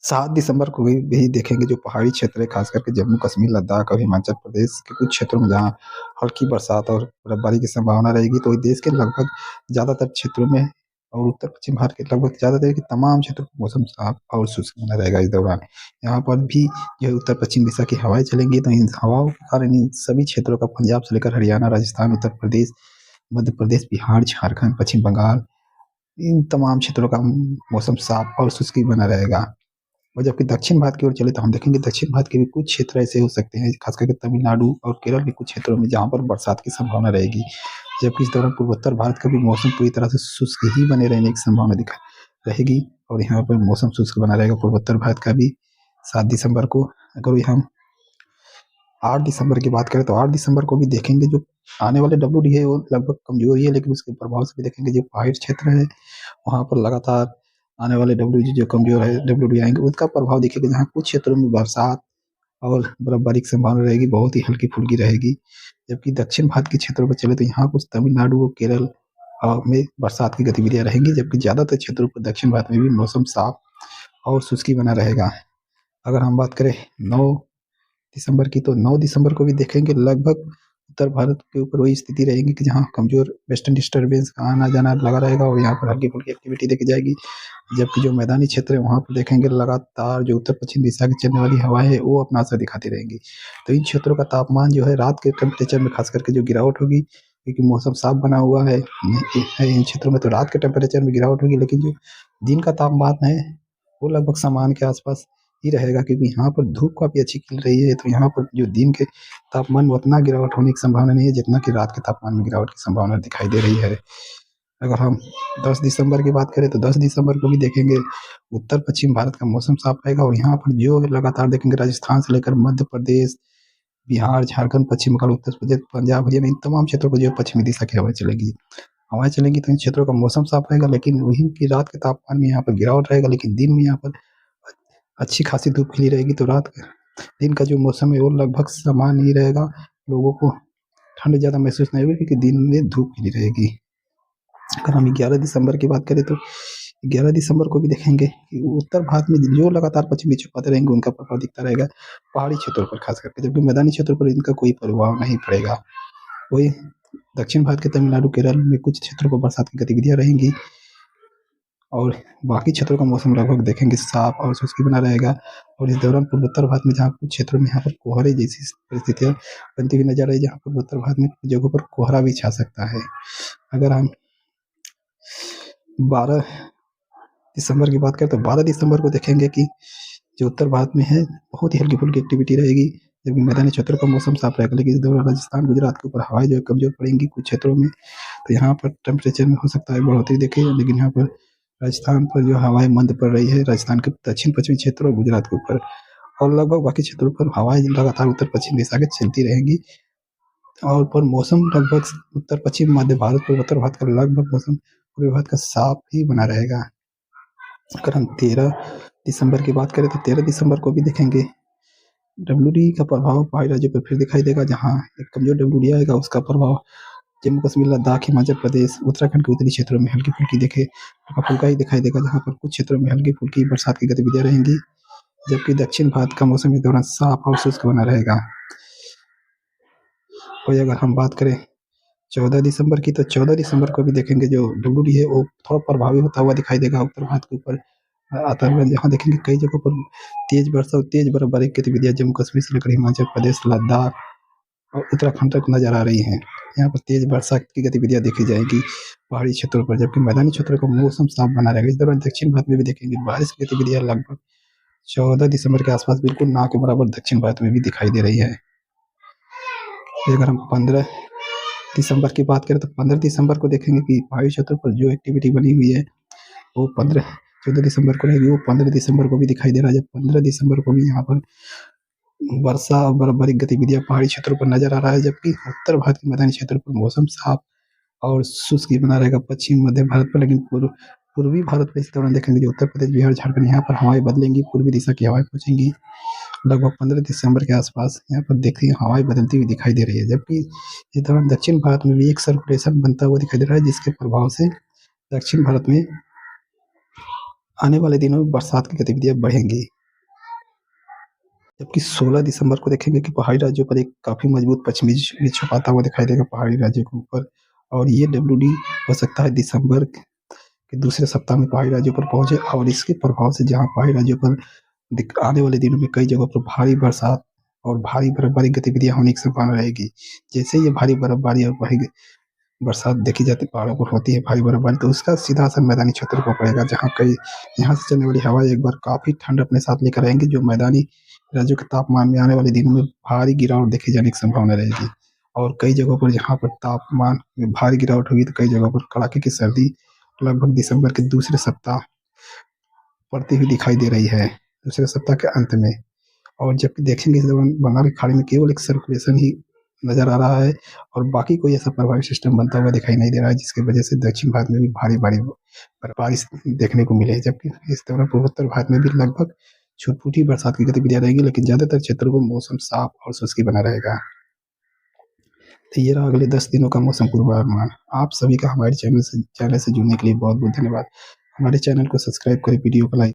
7 दिसंबर को भी देखेंगे जो पहाड़ी क्षेत्र है, खास करके जम्मू कश्मीर, लद्दाख और हिमाचल प्रदेश के कुछ क्षेत्रों में जहाँ हल्की बरसात और बर्फबारी की संभावना रहेगी, तो देश के लगभग ज़्यादातर क्षेत्रों में और उत्तर-पश्चिम भारत के लगभग ज़्यादातर के तमाम क्षेत्रों में मौसम साफ और शुष्क बना रहेगा इस दौरान। यहाँ पर भी जो है उत्तर-पश्चिम दिशा की हवाएँ चलेंगी, तो इन हवाओं के कारण इन सभी क्षेत्रों का पंजाब से लेकर हरियाणा, राजस्थान, उत्तर प्रदेश, मध्य प्रदेश, बिहार, झारखंड, पश्चिम बंगाल, इन तमाम क्षेत्रों का मौसम साफ और शुष्क ही बना रहेगा। और जबकि दक्षिण भारत की ओर चले तो हम देखेंगे दक्षिण भारत के भी कुछ क्षेत्र ऐसे हो सकते हैं, खास करके तमिलनाडु और केरल के कुछ क्षेत्रों में जहाँ पर बरसात की संभावना रहेगी। जबकि इस दौरान पूर्वोत्तर भारत का भी मौसम पूरी तरह से शुष्क ही बने रहने की संभावना दिखा रहेगी और यहाँ पर मौसम शुष्क बना रहेगा पूर्वोत्तर भारत का भी 7 दिसंबर को। अगर हम 8 दिसंबर की बात करें तो 8 दिसंबर को भी देखेंगे जो आने वाले WD है वो लगभग कमजोर ही है, लेकिन उसके प्रभाव से भी देखेंगे जो पहाड़ी क्षेत्र है वहाँ पर लगातार आने वाले WD जो कमजोर है WD आएंगे, उसका प्रभाव दिखेगा जहाँ कुछ क्षेत्रों में बरसात और बर्फबारी की संभावना रहेगी, बहुत ही हल्की फुल्की रहेगी। जबकि दक्षिण भारत के क्षेत्रों पर चले तो यहाँ कुछ तमिलनाडु और केरल में बरसात की गतिविधियां रहेंगी, जबकि ज्यादातर क्षेत्रों पर दक्षिण भारत में भी मौसम साफ और शुष्क बना रहेगा। अगर हम बात करें 9 दिसंबर की तो 9 दिसंबर को भी देखेंगे लगभग उत्तर भारत के ऊपर वही स्थिति रहेगी कि जहाँ कमजोर वेस्टर्न डिस्टर्बेंस का आना जाना लगा रहेगा और यहाँ पर हल्की फुल्की एक्टिविटी देखी जाएगी। जबकि जो मैदानी क्षेत्र है वहाँ पर देखेंगे लगातार जो उत्तर पश्चिम दिशा की चलने वाली हवा है वो अपना असर दिखाती रहेंगी। तो इन क्षेत्रों का तापमान जो है रात के टेम्परेचर में खास करके जो गिरावट होगी, क्योंकि मौसम साफ बना हुआ है इन क्षेत्रों में, तो रात के टेम्परेचर में गिरावट होगी, लेकिन जो दिन का तापमान है वो लगभग सामान्य के आसपास ही रहेगा, क्योंकि यहाँ पर धूप काफी अच्छी खिल रही है, तो यहाँ पर जो दिन के तापमान में उतना गिरावट होने की संभावना नहीं है जितना कि रात के तापमान में गिरावट की संभावना दिखाई दे रही है। अगर हम 10 दिसंबर की बात करें तो 10 दिसंबर को भी देखेंगे उत्तर पश्चिम भारत का मौसम साफ रहेगा और यहाँ पर जो लगातार देखेंगे राजस्थान से लेकर मध्य प्रदेश, बिहार, झारखंड, पश्चिम बंगाल, उत्तर प्रदेश, पंजाब, हरियाणा, इन तमाम क्षेत्रों पर जो पश्चिमी दिशा की हवाएं चलेंगी तो इन क्षेत्रों का मौसम साफ रहेगा, लेकिन वहीं की रात के तापमान में यहाँ पर गिरावट रहेगा, लेकिन दिन में यहाँ पर अच्छी खासी धूप खिली रहेगी। तो दिन का जो मौसम है वो लगभग समान ही रहेगा, लोगों को ठंड ज़्यादा महसूस नहीं होगी क्योंकि दिन में धूप खिली रहेगी। अगर हम 11 दिसंबर की बात करें तो 11 दिसंबर को भी देखेंगे कि उत्तर भारत में जो लगातार पश्चिमी चौपाते रहेंगे उनका प्रभाव दिखता रहेगा पहाड़ी क्षेत्रों पर खास करके, जबकि मैदानी क्षेत्रों पर इनका कोई प्रभाव नहीं पड़ेगा। वही दक्षिण भारत के तमिलनाडु, केरल में कुछ क्षेत्रों पर बरसात की गतिविधियां रहेंगी और बाकी क्षेत्रों का मौसम लगभग देखेंगे साफ और शुष्क बना रहेगा। और इस दौरान पूर्वोत्तर भारत में जहाँ कुछ क्षेत्रों में यहाँ पर कोहरे जैसी परिस्थितियां बनती हुई नजर आई, जहाँ पर उत्तर भारत में कुछ जगहों पर कोहरा भी छा सकता है। अगर हम 12 दिसंबर की बात करें तो 12 दिसंबर को देखेंगे कि जो उत्तर भारत में है बहुत ही हल्की फुल्की एक्टिविटी रहेगी, जबकि मैदानी क्षेत्रों का मौसम साफ रहेगा, लेकिन इस दौरान राजस्थान, गुजरात के ऊपर हवाएं जो है कमजोर पड़ेंगी कुछ क्षेत्रों में, तो यहाँ पर टेम्परेचर में हो सकता है बढ़ोतरी देखें, लेकिन यहाँ पर राजस्थान पर जो हवाएं मंद पड़ रही है, राजस्थान के दक्षिण पश्चिमी क्षेत्रों और गुजरात के ऊपर, और लगभग बाकी क्षेत्रों पर हवाएं लगातार उत्तर पश्चिम दिशा के चलती रहेंगी और पर मौसम लगभग उत्तर पश्चिम मध्य भारत और उत्तर भारत का लगभग मौसम पूरे भारत का साफ ही बना रहेगा। अगर हम 13 दिसंबर की बात करें तो 13 दिसंबर को भी देखेंगे WD का प्रभाव पहाड़ी राज्यों पर फिर दिखाई देगा, जहाँ एक कमजोर WD आएगा उसका प्रभाव जम्मू कश्मीर, लद्दाख, हिमाचल प्रदेश, उत्तराखंड के उत्तरी क्षेत्रों में हल्की फुल्की हल्का फुल्का ही दिखाई देगा, जहाँ पर कुछ क्षेत्रों में हल्की फुल्की बरसात की गतिविधियां रहेंगी, जबकि दक्षिण भारत का मौसम इस दौरान साफ और शुष्क बना रहेगा। और अगर हम बात करें 14 दिसंबर की तो 14 दिसंबर को भी देखेंगे जो WD है वो थोड़ा प्रभावी होता हुआ दिखाई देगा उत्तर भारत के ऊपर आता हुआ, जहाँ देखेंगे कई जगहों पर तेज वर्षा और तेज बर्फबारी की गतिविधियां जम्मू कश्मीर से लेकर हिमाचल प्रदेश, लद्दाख और उत्तराखंड तक नजर आ रही हैं। यहाँ पर तेज वर्षा की गतिविधियां देखी जाएंगी पहाड़ी क्षेत्रों पर, जबकि मैदानी क्षेत्रों का मौसम साफ बना रहेगा। इस दौरान दक्षिण भारत में भी देखेंगे बारिश की गतिविधियां लगभग 14 दिसंबर के आसपास बिल्कुल ना के बराबर दक्षिण भारत में भी दिखाई दे रही है। अगर हम 15 दिसंबर की बात करें तो 15 दिसंबर को देखेंगे कि पहाड़ी क्षेत्रों पर जो एक्टिविटी बनी हुई है वो 14 दिसंबर को रहेगी, वो 15 दिसंबर को भी दिखाई दे रहा है। जब 15 दिसंबर को भी यहाँ पर वर्षा और बर्फबारी गतिविधियां पहाड़ी क्षेत्रों पर नजर आ रहा है, जबकि उत्तर भारत के मैदानी क्षेत्रों पर मौसम साफ और शुष्क ही बना रहेगा पश्चिम मध्य भारत पर, लेकिन पूर्वी भारत में इस दौरान देखेंगे जो उत्तर प्रदेश, बिहार, झारखंड, यहाँ पर हवाएं बदलेंगी, पूर्वी दिशा की हवाएं पहुंचेंगी लगभग 15 दिसंबर के आसपास। यहाँ पर देखिए हवाएं बदलती हुई दिखाई दे रही है, जबकि इस दौरान दक्षिण भारत में भी एक सर्कुलेशन बनता हुआ दिखाई दे रहा है, जिसके प्रभाव से दक्षिण भारत में आने वाले दिनों में बरसात की गतिविधियाँ बढ़ेंगी। जबकि 16 दिसंबर को देखेंगे कि पहाड़ी राज्यों पर एक काफ़ी मजबूत पश्चिमी छुपाता हुआ दिखाई देगा पहाड़ी राज्यों के ऊपर, और ये डब्ल्यूडी हो सकता है दिसंबर के दूसरे सप्ताह में पहाड़ी राज्यों पर पहुंचे, और इसके प्रभाव से जहां पहाड़ी राज्यों पर आने वाले दिनों में कई जगहों पर भारी बरसात और भारी बर्फबारी गतिविधियां होने की संभावना रहेगी। जैसे ये भारी बर्फबारी और भारी बरसात देखी जाती है पहाड़ों पर होती है भारी बर्फबारी, तो उसका सीधा असर मैदानी क्षेत्रों पर पड़ेगा, जहाँ कई यहाँ से चलने वाली हवा एक बार काफ़ी ठंड अपने साथ लेकर आएंगी, जो मैदानी राज्यों के तापमान में आने वाले दिनों में भारी गिरावट देखी जाने की संभावना रहेगी। और कई जगहों पर जहाँ पर तापमान में भारी गिरावट होगी, तो कई जगहों पर कड़ाके की सर्दी लगभग दिसंबर के दूसरे सप्ताह पड़ती हुई दिखाई दे रही है, दूसरे सप्ताह के अंत में। और जबकि देखेंगे इस दौरान बंगाल की खाड़ी में केवल एक सर्कुलेशन ही नजर आ रहा है, और बाकी कोई ऐसा प्रभावी सिस्टम बनता हुआ दिखाई नहीं दे रहा है, जिसकी वजह से दक्षिण भारत में भी भारी भारी बारिश देखने को मिले। जबकि इस दौरान पूर्वोत्तर भारत में भी लगभग छुटपुटी बरसात की गतिविधियां रहेगी, लेकिन ज्यादातर क्षेत्रों में मौसम साफ और शुष्क बना रहेगा। तो ये रहा अगले 10 दिनों का मौसम पूर्वानुमान। आप सभी का हमारे चैनल से जुड़ने के लिए बहुत बहुत धन्यवाद। हमारे चैनल को सब्सक्राइब करें, वीडियो को लाइक